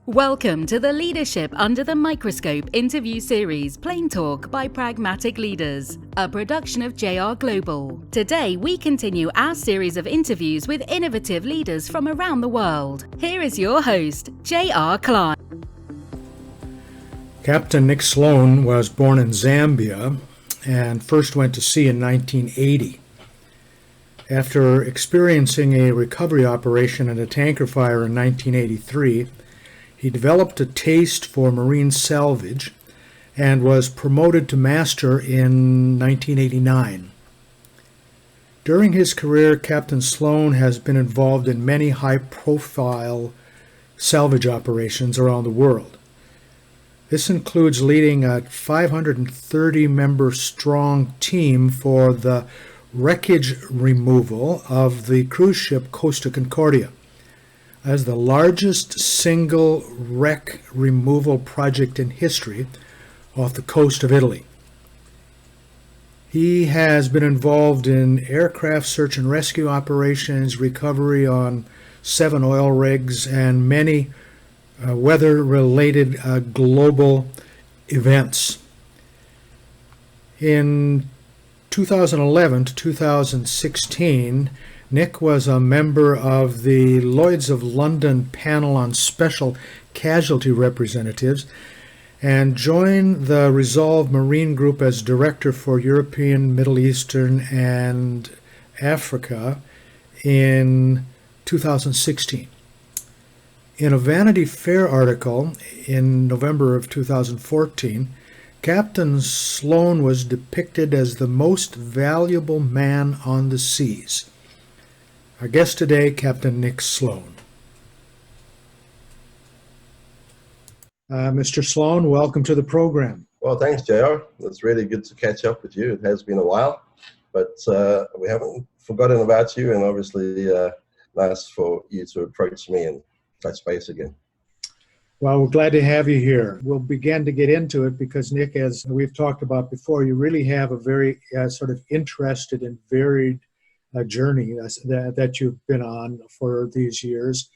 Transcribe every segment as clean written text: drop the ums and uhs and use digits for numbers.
Welcome to the Leadership Under the Microscope interview series, Plain Talk by Pragmatic Leaders, a production of JR Global. Today, we continue our series of interviews with innovative leaders from around the world. Here is your host, JR Klein. Captain Nick Sloane was born in Zambia and first went to sea in 1980. After experiencing a recovery operation at a tanker fire in 1983, he developed a taste for marine salvage and was promoted to master in 1989. During his career, Captain Sloane has been involved in many high-profile salvage operations around the world. This includes leading a 530-member strong team for the wreckage removal of the cruise ship Costa Concordia, as the largest single wreck removal project in history off the coast of Italy. He has been involved in aircraft search and rescue operations, recovery on 7 oil rigs, and many weather-related global events. In 2011 to 2016, Nick was a member of the Lloyd's of London panel on special casualty representatives and joined the Resolve Marine Group as Director for European, Middle Eastern, and Africa in 2016. In a Vanity Fair article in November of 2014, Captain Sloane was depicted as the most valuable man on the seas. Our guest today, Captain Nick Sloane. Mr. Sloane, welcome to the program. Well, thanks, JR. It's really good to catch up with you. It has been a while, but we haven't forgotten about you, and obviously nice for you to approach me and touch base again. Well, we're glad to have you here. We'll begin to get into it because, Nick, as we've talked about before, you really have a very sort of interested and varied journey that you've been on for these years.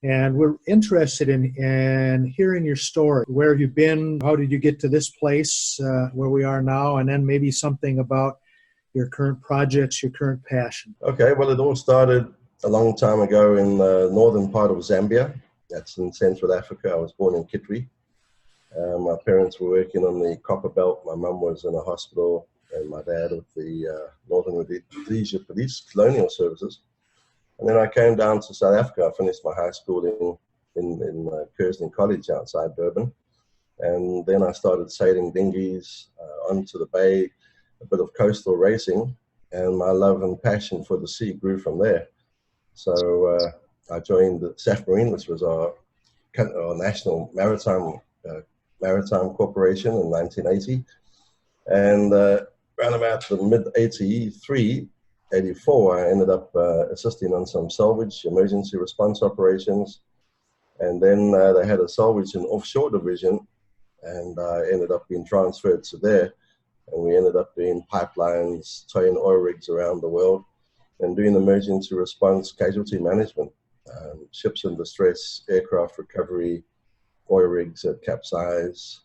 And we're interested in hearing your story. Where have you been? How did you get to this place where we are now? And then maybe something about your current projects, your current passion. Okay, well, it all started a long time ago in the northern part of Zambia. That's in Central Africa. I was born in Kitwe. My parents were working on the copper belt. My mum was in a hospital, and my dad with the Northern Rhodesia Police Colonial Services. And then I came down to South Africa. I finished my high school in Kerstin College outside Durban. And then I started sailing dinghies onto the bay, a bit of coastal racing, and my love and passion for the sea grew from there. So I joined the SAF Marine, which was our national maritime corporation in 1980. And around about the mid-83, 84, I ended up assisting on some salvage emergency response operations. And then they had a salvage and offshore division, and I ended up being transferred to there. And we ended up doing pipelines, towing oil rigs around the world, and doing emergency response casualty management, ships in distress, aircraft recovery, oil rigs that capsize,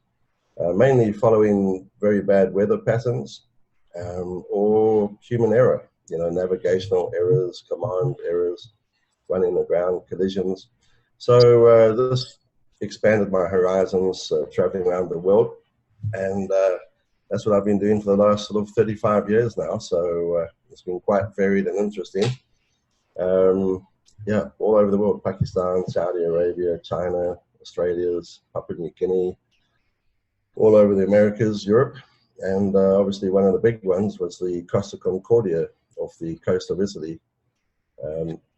mainly following very bad weather patterns or human error, navigational errors, command errors, running aground collisions. So this expanded my horizons, traveling around the world, and that's what I've been doing for the last sort of 35 years now. So it's been quite varied and interesting. All over the world: Pakistan, Saudi Arabia, China, Australia's, Papua New Guinea, all over the Americas, Europe, and obviously one of the big ones was the Costa Concordia off the coast of Italy.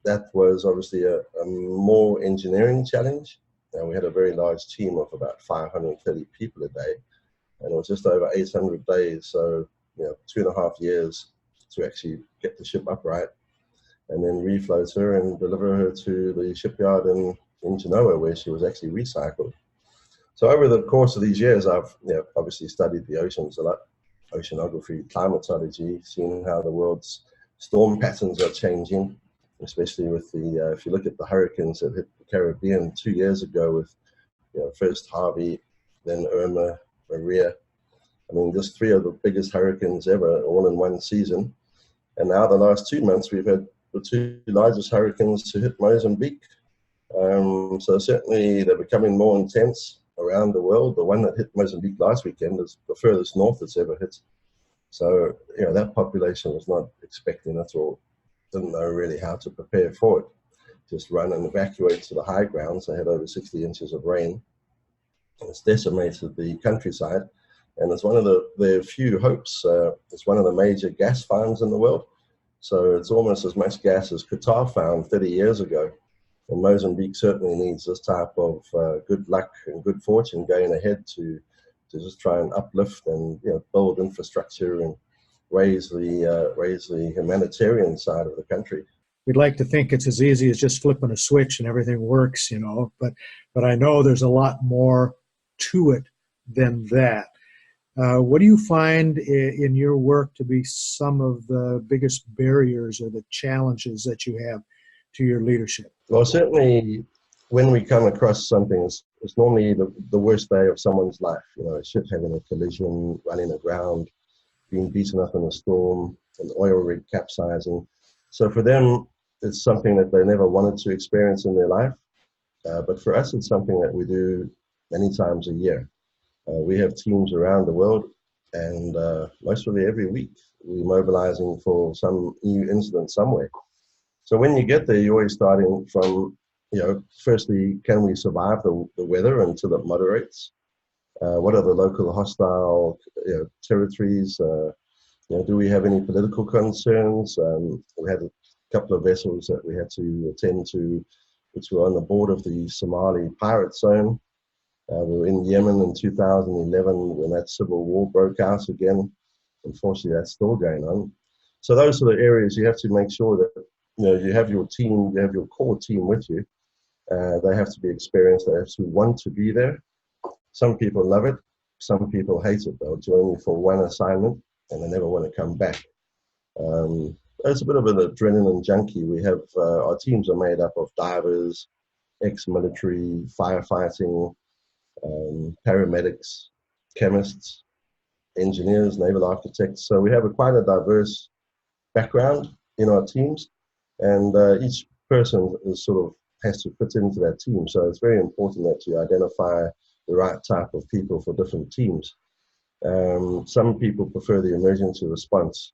That was obviously a more engineering challenge. We had a very large team of about 530 people a day, and it was just over 800 days, so 2.5 years to actually get the ship upright, and then refloat her and deliver her to the shipyard in Genoa, where she was actually recycled. So over the course of these years, I've obviously studied the oceans a lot, oceanography, climatology, seeing how the world's storm patterns are changing, especially with the, if you look at the hurricanes that hit the Caribbean 2 years ago with first Harvey, then Irma, Maria. I mean, just three of the biggest hurricanes ever, all in one season. And now the last 2 months, we've had the two largest hurricanes to hit Mozambique. So certainly they're becoming more intense around the world. The one that hit Mozambique last weekend is the furthest north it's ever hit. So, that population was not expecting it or didn't know really how to prepare for it. Just run and evacuate to the high grounds. They had over 60 inches of rain. It's decimated the countryside. And it's one of the few hopes. It's one of the major gas farms in the world. So it's almost as much gas as Qatar found 30 years ago. And Mozambique certainly needs this type of good luck and good fortune going ahead to just try and uplift and build infrastructure and raise the humanitarian side of the country. We'd like to think it's as easy as just flipping a switch and everything works, but I know there's a lot more to it than that. What do you find in your work to be some of the biggest barriers or the challenges that you have to your leadership? Well, certainly when we come across something, it's normally the worst day of someone's life. A ship having a collision, running aground, being beaten up in a storm, an oil rig capsizing. So for them, it's something that they never wanted to experience in their life. But for us, it's something that we do many times a year. We have teams around the world, and mostly every week we're mobilizing for some new incident somewhere. So when you get there, you're always starting from, firstly, can we survive the weather until it moderates? What are the local hostile territories? Do we have any political concerns? We had a couple of vessels that we had to attend to, which were on the border of the Somali pirate zone. We were in Yemen in 2011 when that civil war broke out again. Unfortunately, that's still going on. So those are the areas you have to make sure that you have your team, you have your core team with you. They have to be experienced. They have to want to be there. Some people love it. Some people hate it. They'll join you for one assignment and they never want to come back. It's a bit of an adrenaline junkie. We have our teams are made up of divers, ex-military, firefighting, paramedics, chemists, engineers, naval architects. So we have quite a diverse background in our teams, and each person has to fit into that team. So it's very important that you identify the right type of people for different teams. Some people prefer the emergency response.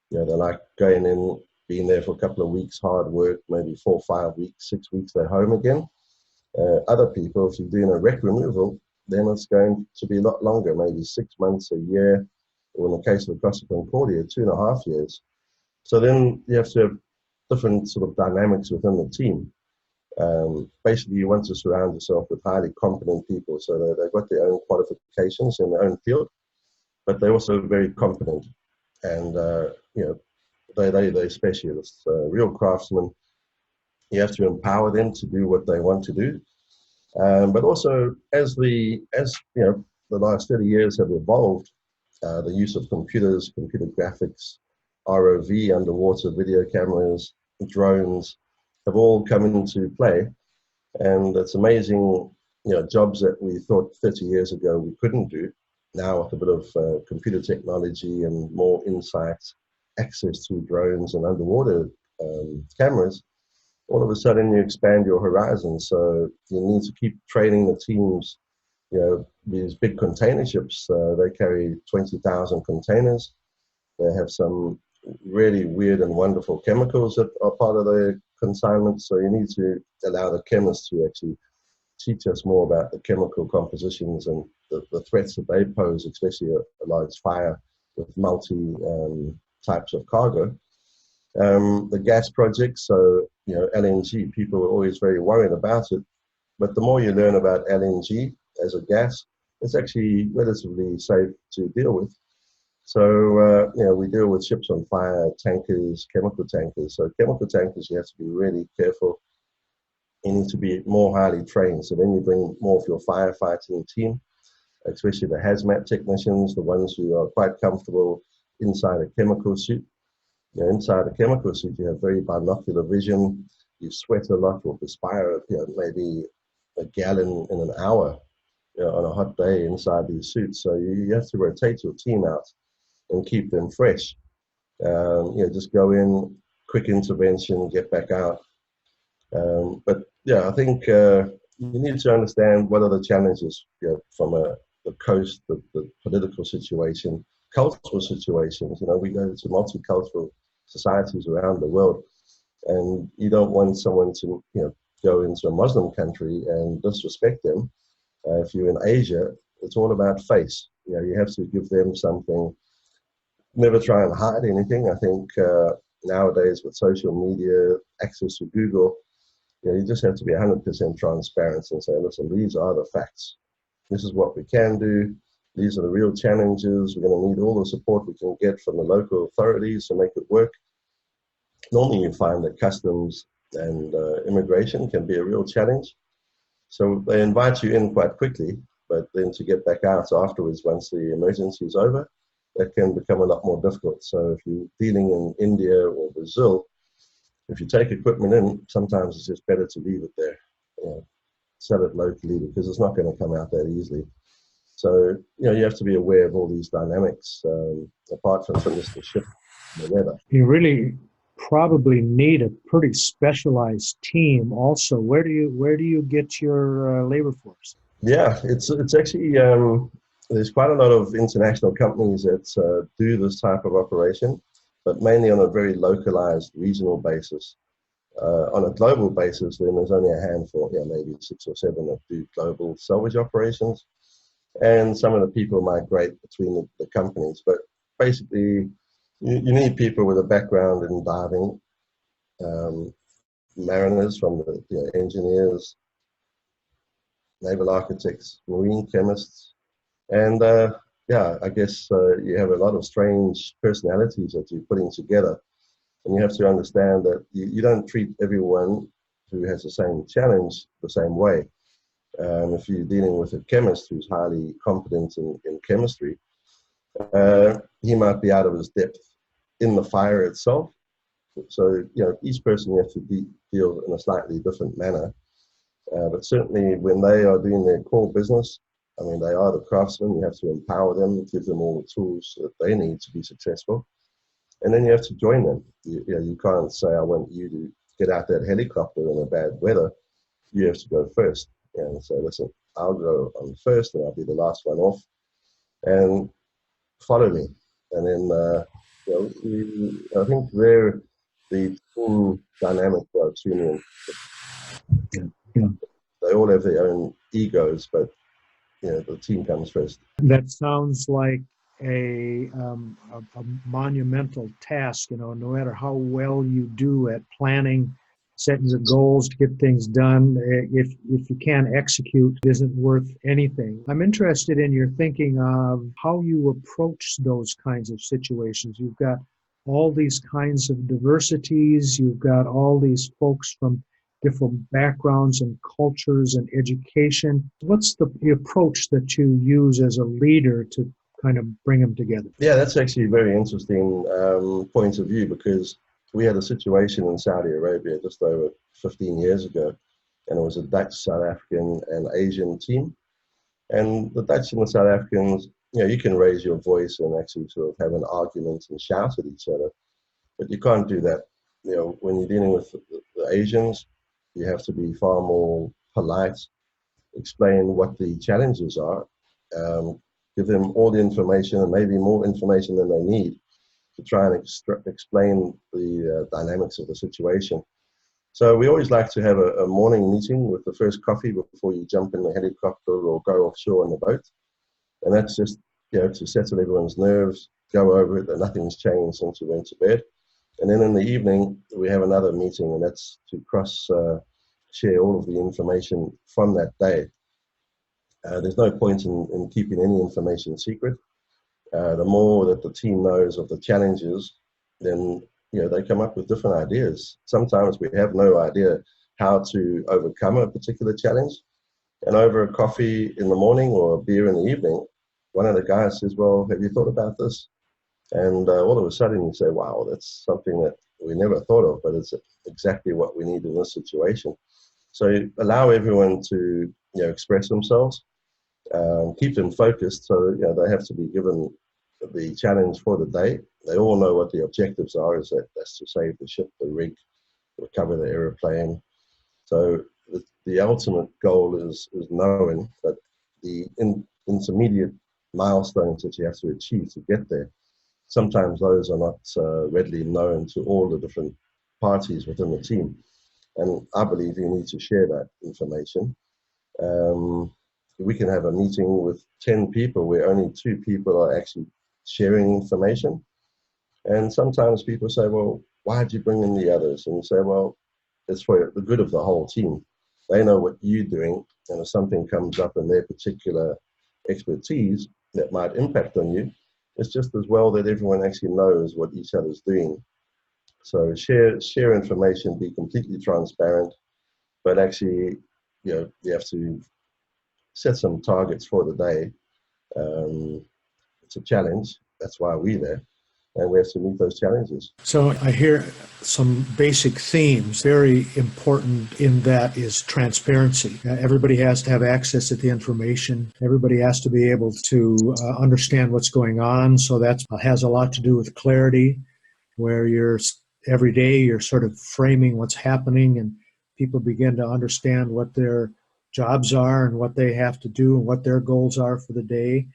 They like going in, being there for a couple of weeks, hard work, maybe 4, 5 weeks, 6 weeks, they're home again. Other people, if you're doing a wreck removal, then it's going to be a lot longer, maybe 6 months, a year, or in the case of the Costa Concordia, 2.5 years. So then you have to have different sort of dynamics within the team. Basically, you want to surround yourself with highly competent people so that they've got their own qualifications in their own field, but they're also very competent. And, they're specialists, real craftsmen. You have to empower them to do what they want to do. But also, as the last 30 years have evolved, the use of computers, computer graphics, ROV, underwater video cameras, drones have all come into play. And it's amazing, jobs that we thought 30 years ago we couldn't do. Now with a bit of computer technology and more insights, access to drones and underwater cameras, all of a sudden you expand your horizons. So you need to keep training the teams. These big container ships, they carry 20,000 containers. They have some really weird and wonderful chemicals that are part of the consignment. So you need to allow the chemists to actually teach us more about the chemical compositions and the threats that they pose, especially a large fire with multi types of cargo. The gas projects, so LNG, people are always very worried about it, but the more you learn about LNG as a gas, it's actually relatively safe to deal with. So we deal with ships on fire, tankers, chemical tankers. So chemical tankers, you have to be really careful. You need to be more highly trained. So then you bring more of your firefighting team, especially the hazmat technicians, the ones who are quite comfortable inside a chemical suit. Inside a chemical suit, you have very binocular vision. You sweat a lot or perspire, maybe a gallon in an hour. on a hot day inside these suits. So you have to rotate your team out and keep them fresh. Just go in, quick intervention, get back out. But yeah, I think you need to understand what are the challenges from the coast, the political situation, cultural situations. We go to multicultural societies around the world, and you don't want someone to go into a Muslim country and disrespect them. If you're in Asia, it's all about face. You have to give them something. Never try and hide anything. I think nowadays with social media, access to Google, you just have to be 100% transparent and say, listen, these are the facts. This is what we can do. These are the real challenges. We're going to need all the support we can get from the local authorities to make it work. Normally you find that customs and immigration can be a real challenge. So they invite you in quite quickly, but then to get back out afterwards once the emergency is over, that can become a lot more difficult. So if you're dealing in India or Brazil, if you take equipment in, sometimes it's just better to leave it there. Sell it locally because it's not going to come out that easily. So, you have to be aware of all these dynamics, apart from just the shift in the weather. You really probably need a pretty specialized team also. Where do you get your labor force? Yeah, it's actually, there's quite a lot of international companies that do this type of operation, but mainly on a very localized regional basis. On a global basis, then there's only a handful, maybe 6 or 7 that do global salvage operations. And some of the people migrate between the companies. But basically, you need people with a background in diving, mariners from the engineers, naval architects, marine chemists. And I guess you have a lot of strange personalities that you're putting together. And you have to understand that you don't treat everyone who has the same challenge the same way. If you're dealing with a chemist who's highly competent in chemistry, he might be out of his depth in the fire itself. So, each person you have to deal in a slightly different manner. But certainly when they are doing their core business, they are the craftsmen. You have to empower them, give them all the tools that they need to be successful. And then you have to join them. You can't say, I want you to get out that helicopter in a bad weather. You have to go first. And say, listen, I'll go on first and I'll be the last one off. And follow me. And then, I think the team dynamic are extremely important. Yeah. They all have their own egos, but the team comes first. That sounds like a monumental task. No matter how well you do at planning, setting the goals to get things done, if you can't execute, it isn't worth anything. I'm interested in your thinking of how you approach those kinds of situations. You've got all these kinds of diversities. You've got all these folks from different backgrounds and cultures and education. What's the approach that you use as a leader to kind of bring them together? Yeah, that's actually a very interesting point of view, because we had a situation in Saudi Arabia just over 15 years ago, and it was a Dutch, South African, and Asian team. And the Dutch and the South Africans, you can raise your voice and actually sort of have an argument and shout at each other, but you can't do that. When you're dealing with the Asians, you have to be far more polite, explain what the challenges are, give them all the information and maybe more information than they need to try and explain the dynamics of the situation. So we always like to have a morning meeting with the first coffee before you jump in the helicopter or go offshore on the boat. And that's just, to settle everyone's nerves, go over it, that nothing's changed since we went to bed. And then in the evening, we have another meeting, and that's to share all of the information from that day. There's no point in keeping any information secret. The more that the team knows of the challenges, then they come up with different ideas. Sometimes we have no idea how to overcome a particular challenge. And over a coffee in the morning or a beer in the evening, one of the guys says, well, have you thought about this? And all of a sudden you say, wow, that's something that we never thought of, but it's exactly what we need in this situation. So allow everyone to express themselves. keep them focused. So they have to be given the challenge for the day. They all know what the objectives are. That's to save the ship, the rig, recover the aeroplane. So the ultimate goal is known, but the intermediate milestones that you have to achieve to get there, sometimes those are not readily known to all the different parties within the team. And I believe you need to share that information. We can have a meeting with 10 people where only 2 people are actually sharing information. And sometimes people say, well, why did you bring in the others? And you say, well, it's for the good of the whole team. They know what you're doing, and if something comes up in their particular expertise that might impact on you, it's just as well that everyone actually knows what each other's doing. So share information, be completely transparent, but actually, you have to set some targets for the day. It's a challenge. That's why we're there. And we have to meet those challenges. So I hear some basic themes. Very important in that is transparency. Everybody has to have access to the information. Everybody has to be able to understand what's going on. So that has a lot to do with clarity, where every day you're sort of framing what's happening, and people begin to understand what their jobs are and what they have to do and what their goals are for the day.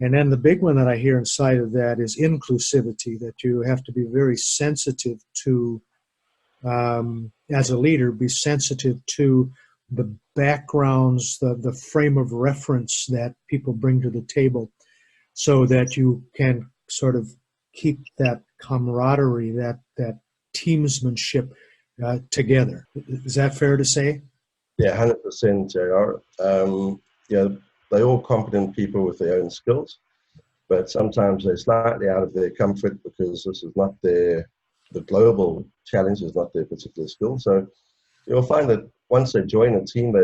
And then the big one that I hear inside of that is inclusivity, that you have to be very sensitive to, as a leader, be sensitive to the backgrounds, the frame of reference that people bring to the table, so that you can sort of keep that camaraderie, that teamsmanship together. Is that fair to say? Yeah, 100%, JR. They're all competent people with their own skills, but sometimes they're slightly out of their comfort because this is not the global challenge is not their particular skill. So you'll find that once they join a team,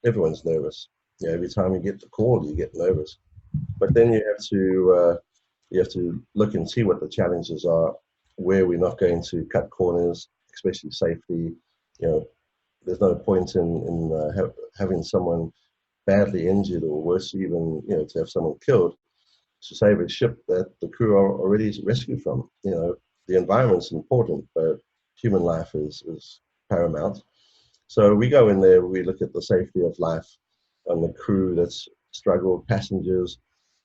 everyone's nervous. Every time you get the call, you get nervous. But then you have to look and see what the challenges are, where we're not going to cut corners, especially safety. There's no point in having someone badly injured, or worse even, to have someone killed to save a ship that the crew are already rescued from. The environment's important, but human life is paramount. So we go in there, we look at the safety of life on the crew that's struggled, passengers,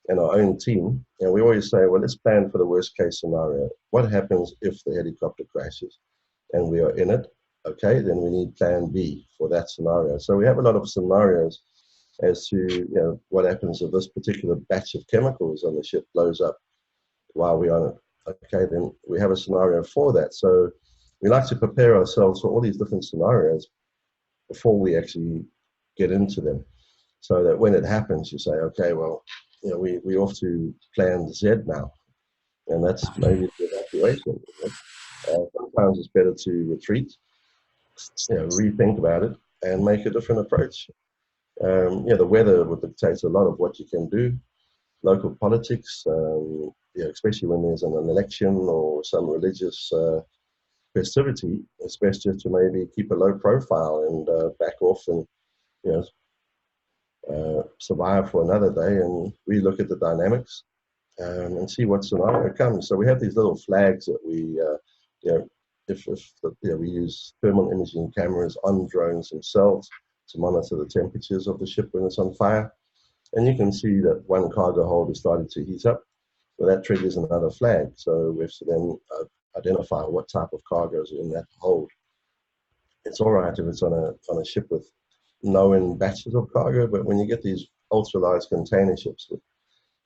and our own team. And we always say, well, let's plan for the worst case scenario. What happens if the helicopter crashes and we are in it? Okay, then we need plan B for that scenario. So we have a lot of scenarios as to what happens if this particular batch of chemicals on the ship blows up while we're on it. Okay, then we have a scenario for that. So we like to prepare ourselves for all these different scenarios before we actually get into them, so that when it happens, you say, okay, well, we off to plan Z now, and that's maybe the evacuation. Sometimes it's better to retreat, rethink about it, and make a different approach. The weather would dictate a lot of what you can do. Local politics, especially when there's an election or some religious festivity, it's best just to maybe keep a low profile and back off and survive for another day and relook at the dynamics and see what scenario comes. So we have these little flags that we, we use thermal imaging cameras on drones themselves to monitor the temperatures of the ship when it's on fire. And you can see that one cargo hold is starting to heat up. Well, that triggers another flag. So we have to then identify what type of cargoes are in that hold. It's all right if it's on a ship with known batches of cargo, but when you get these ultra-large container ships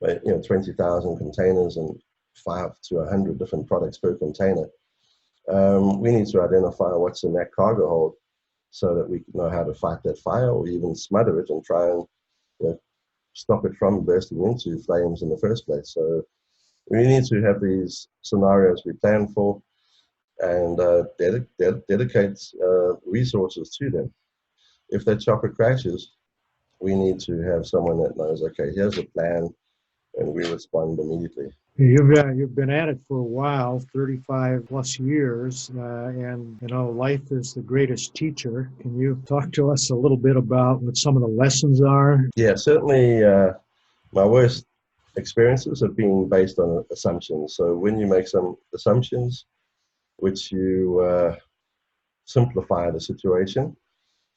with 20,000 containers and 5 to 100 different products per container, we need to identify what's in that cargo hold so that we know how to fight that fire or even smother it and try and stop it from bursting into flames in the first place. So we need to have these scenarios we plan for and dedicate resources to them. If that chopper crashes, we need to have someone that knows, okay, here's a plan, and we respond immediately. You've been at it for a while, 35 plus years, and life is the greatest teacher. Can you talk to us a little bit about what some of the lessons are? Yeah, certainly my worst experiences have been based on assumptions. So when you make some assumptions, which you simplify the situation,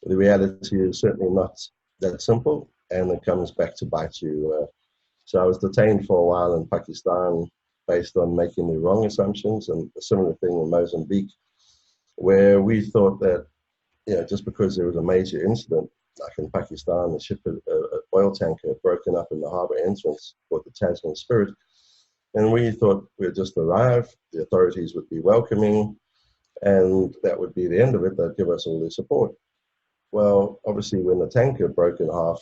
the reality is certainly not that simple, and it comes back to bite you. So I was detained for a while in Pakistan based on making the wrong assumptions, and a similar thing in Mozambique, where we thought that just because there was a major incident, like in Pakistan, the ship, an oil tanker had broken up in the harbour entrance called the Tasman Spirit, and we thought we'd just arrive, the authorities would be welcoming, and that would be the end of it. They'd give us all their support. Well, obviously, when the tanker broke in half,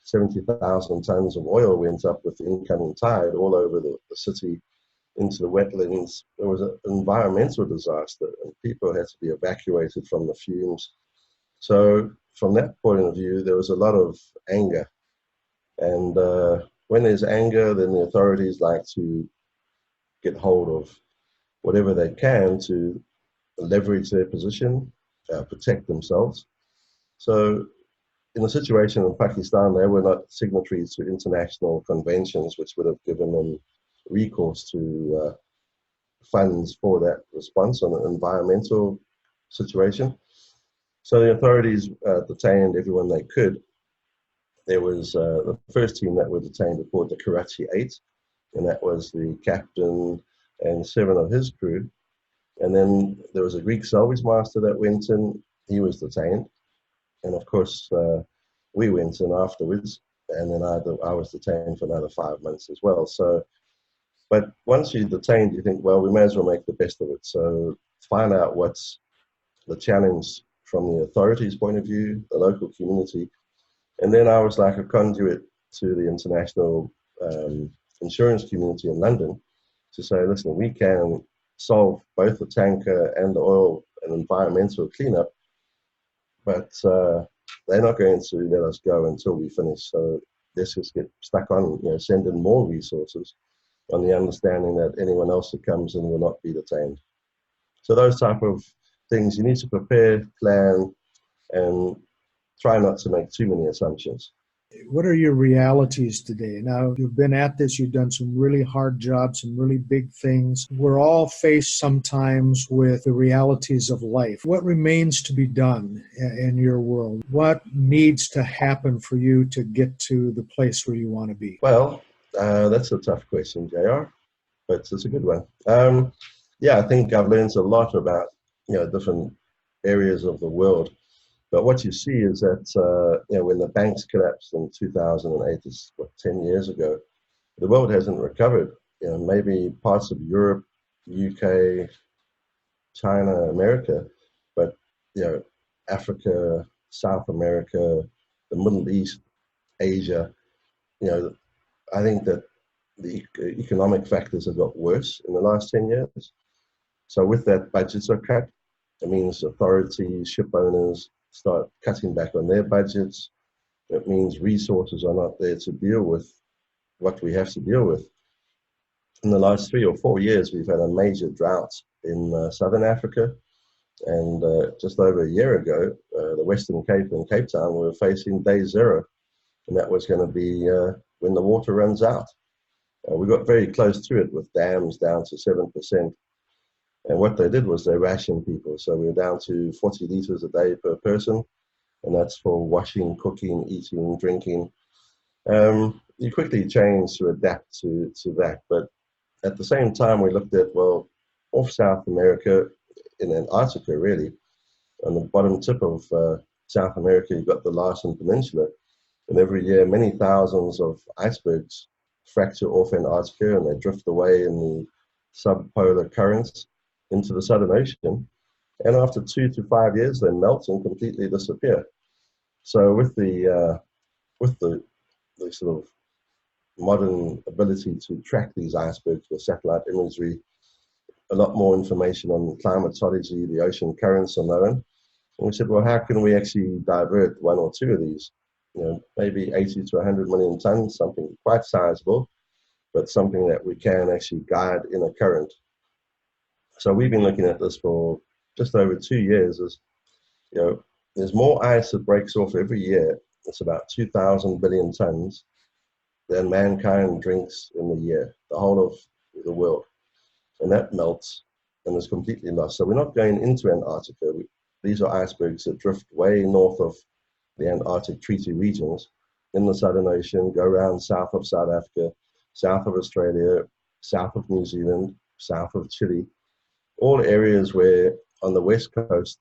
70,000 tons of oil went up with the incoming tide all over the city into the wetlands. It was an environmental disaster, and people had to be evacuated from the fumes. So, from that point of view, there was a lot of anger. And when there's anger, then the authorities like to get hold of whatever they can to leverage their position, protect themselves. So in the situation in Pakistan, they were not signatories to international conventions, which would have given them recourse to funds for that response on an environmental situation. So the authorities detained everyone they could. There was the first team that were detained were called the Karachi Eight, and that was the captain and 7 of his crew. And then there was a Greek salvage master that went in. He was detained. And of course, we went in afterwards, and then I was detained for another 5 months as well. So, but once you're detained, you think, well, we may as well make the best of it. So find out what's the challenge from the authorities' point of view, the local community. And then I was like a conduit to the international insurance community in London to say, listen, we can solve both the tanker and the oil and environmental cleanup, but they're not going to let us go until we finish. So let's just get stuck on, send in more resources on the understanding that anyone else that comes in will not be detained. So those type of things, you need to prepare, plan, and try not to make too many assumptions. What are your realities today? Now, you've been at this, you've done some really hard jobs, some really big things. We're all faced sometimes with the realities of life. What remains to be done in your world? What needs to happen for you to get to the place where you want to be? Well, that's a tough question, JR, but it's a good one. Yeah, I think I've learned a lot about, different areas of the world. But what you see is that when the banks collapsed in 2008, it's 10 years ago, the world hasn't recovered. Maybe parts of Europe, UK, China, America, but Africa, South America, the Middle East, Asia. I think that the economic factors have got worse in the last 10 years. So with that, budgets are cut. It means authorities, ship owners start cutting back on their budgets. It means resources are not there to deal with what we have to deal with. In the last 3 or 4 years, we've had a major drought in Southern Africa. And just over a year ago, the Western Cape and Cape Town were facing day zero. And that was going to be when the water runs out. We got very close to it with dams down to 7%. And what they did was they rationed people. So we were down to 40 liters a day per person. And that's for washing, cooking, eating, drinking. You quickly change to adapt to that. But at the same time, we looked at, well, off South America, in Antarctica, really, on the bottom tip of South America, you've got the Larsen Peninsula. And every year, many thousands of icebergs fracture off Antarctica and they drift away in the subpolar currents into the Southern Ocean. And after 2 to 5 years, they melt and completely disappear. So with the sort of modern ability to track these icebergs with satellite imagery, a lot more information on climatology, the ocean currents are known. And we said, well, how can we actually divert 1 or 2 of these? Maybe 80 to 100 million tons, something quite sizable. but something that we can actually guide in a current. So we've been looking at this for just over 2 years. There's more ice that breaks off every year. It's about 2,000 billion tons than mankind drinks in the year, the whole of the world. And that melts and is completely lost. So we're not going into Antarctica. These are icebergs that drift way north of the Antarctic treaty regions in the Southern Ocean, go around south of South Africa, south of Australia, south of New Zealand, south of Chile, all areas where on the west coast,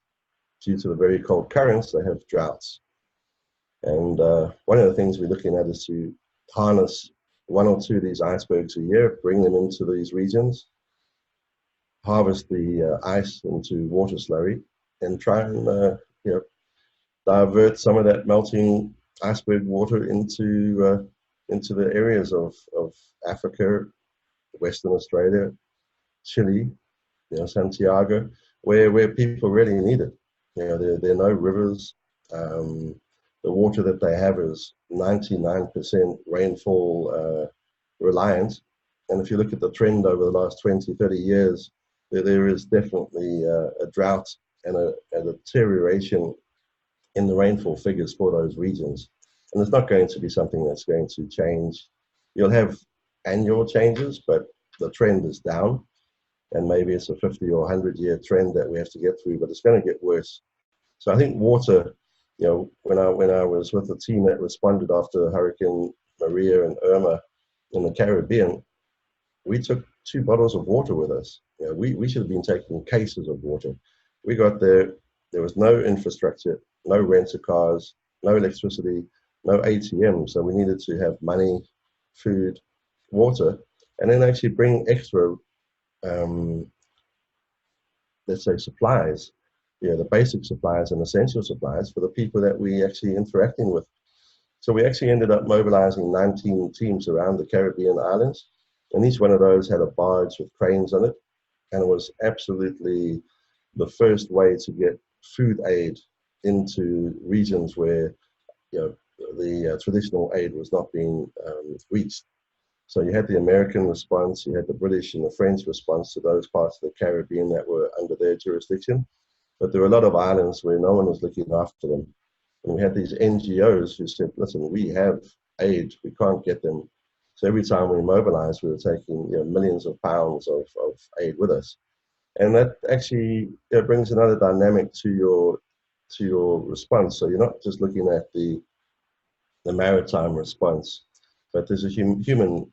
due to the very cold currents, they have droughts. And one of the things we're looking at is to harness one or two of these icebergs a year, bring them into these regions, harvest the ice into water slurry, and try and divert some of that melting iceberg water into the areas of Africa, Western Australia, Chile, Santiago, where people really need it. There are no rivers. The water that they have is 99% rainfall reliant. And if you look at the trend over the last 20, 30 years, there is definitely a drought and a deterioration in the rainfall figures for those regions. And it's not going to be something that's going to change. You'll have annual changes, but the trend is down. And maybe it's a 50 or 100-year trend that we have to get through, but it's going to get worse. So I think water, when I was with the team that responded after Hurricane Maria and Irma in the Caribbean, we took 2 bottles of water with us. We should have been taking cases of water. We got there was no infrastructure, no rental cars, no electricity, no ATM. So we needed to have money, food, water, and then actually bring extra, let's say, supplies, the basic supplies and essential supplies for the people that we actually interacting with. So we actually ended up mobilizing 19 teams around the Caribbean islands, and each one of those had a barge with cranes on it, and it was absolutely the first way to get food aid into regions where the traditional aid was not being reached. So you had the American response, you had the British and the French response to those parts of the Caribbean that were under their jurisdiction. But there were a lot of islands where no one was looking after them. And we had these NGOs who said, listen, we have aid, we can't get them. So every time we mobilized, we were taking millions of pounds of aid with us. And that actually brings another dynamic to your response. So you're not just looking at the maritime response, but there's a human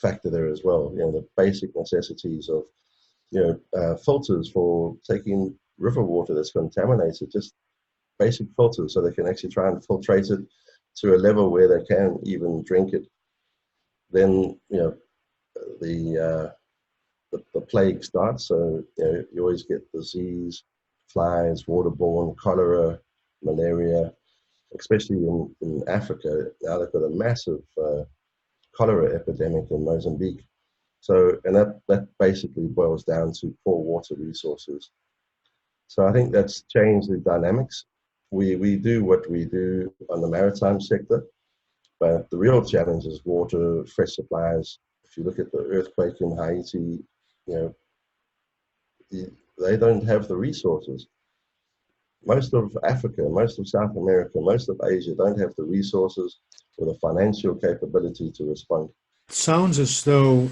factor there as well. The basic necessities of filters for taking river water that's contaminated, just basic filters so they can actually try and filtrate it to a level where they can even drink it. Then the plague starts, so you always get disease, flies, waterborne, cholera, malaria, especially in Africa. Now they've got a massive cholera epidemic in Mozambique. So, and that basically boils down to poor water resources. So I think that's changed the dynamics. We do what we do on the maritime sector, but the real challenge is water, fresh supplies. If you look at the earthquake in Haiti, they don't have the resources. Most of Africa, most of South America, most of Asia don't have the resources or the financial capability to respond. Sounds as though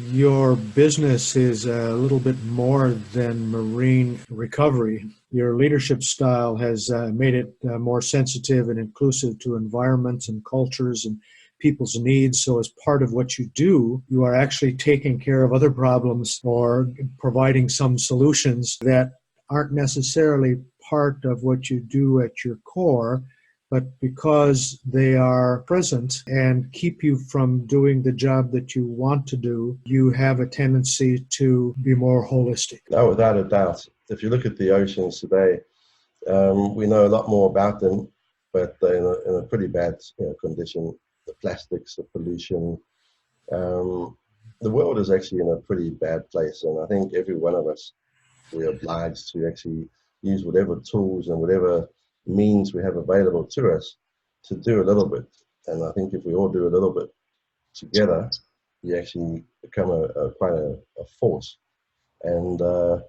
your business is a little bit more than marine recovery. Your leadership style has made it more sensitive and inclusive to environments and cultures and people's needs. So as part of what you do, you are actually taking care of other problems or providing some solutions that aren't necessarily part of what you do at your core, but because they are present and keep you from doing the job that you want to do, you have a tendency to be more holistic. No, without a doubt. If you look at the oceans today, we know a lot more about them, but they're in a pretty bad condition. The plastics, the pollution. The world is actually in a pretty bad place, and I think every one of us, we're obliged to actually use whatever tools and whatever means we have available to us to do a little bit. And I think if we all do a little bit together, you actually become quite a force. And I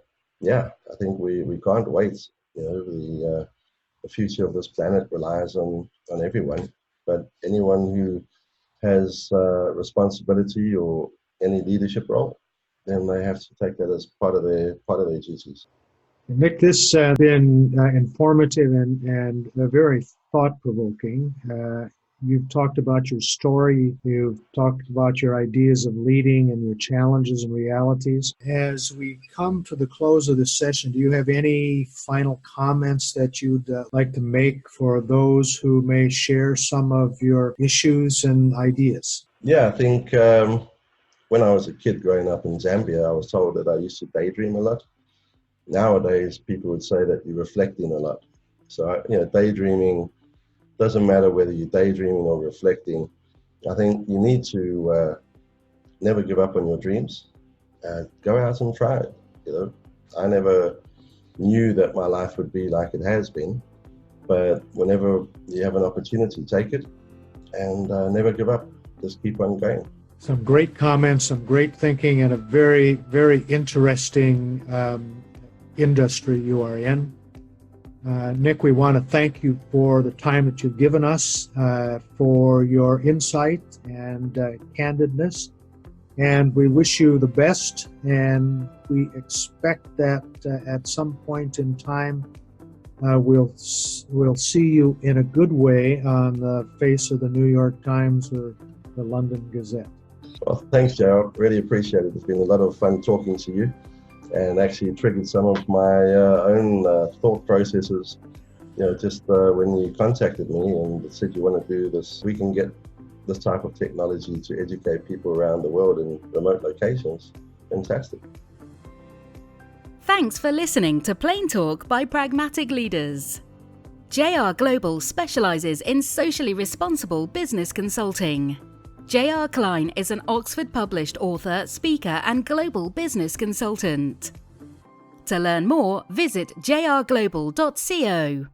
think we can't wait. The future of this planet relies on everyone, but anyone who has responsibility or any leadership role, then they have to take that as part of their duties. Nick, this has been informative and very thought-provoking. You've talked about your story. You've talked about your ideas of leading and your challenges and realities. As we come to the close of this session, do you have any final comments that you'd like to make for those who may share some of your issues and ideas? Yeah, I think when I was a kid growing up in Zambia, I was told that I used to daydream a lot. Nowadays, people would say that you're reflecting a lot. So, daydreaming, doesn't matter whether you're daydreaming or reflecting. I think you need to never give up on your dreams. Go out and try it. I never knew that my life would be like it has been, but whenever you have an opportunity, take it and never give up. Just keep on going. Some great comments, some great thinking, and a very, very interesting industry you are in. Nick, we want to thank you for the time that you've given us, for your insight and candidness, and we wish you the best, and we expect that at some point in time we'll see you in a good way on the face of the New York Times or the London Gazette. Well, thanks, Joe. Really appreciate it. It's been a lot of fun talking to you, and actually triggered some of my own thought processes. Just when you contacted me and said you want to do this, we can get this type of technology to educate people around the world in remote locations. Fantastic. Thanks for listening to Plain Talk by Pragmatic Leaders. JR Global specializes in socially responsible business consulting. J.R. Klein is an Oxford-published author, speaker, and global business consultant. To learn more, visit jrglobal.co.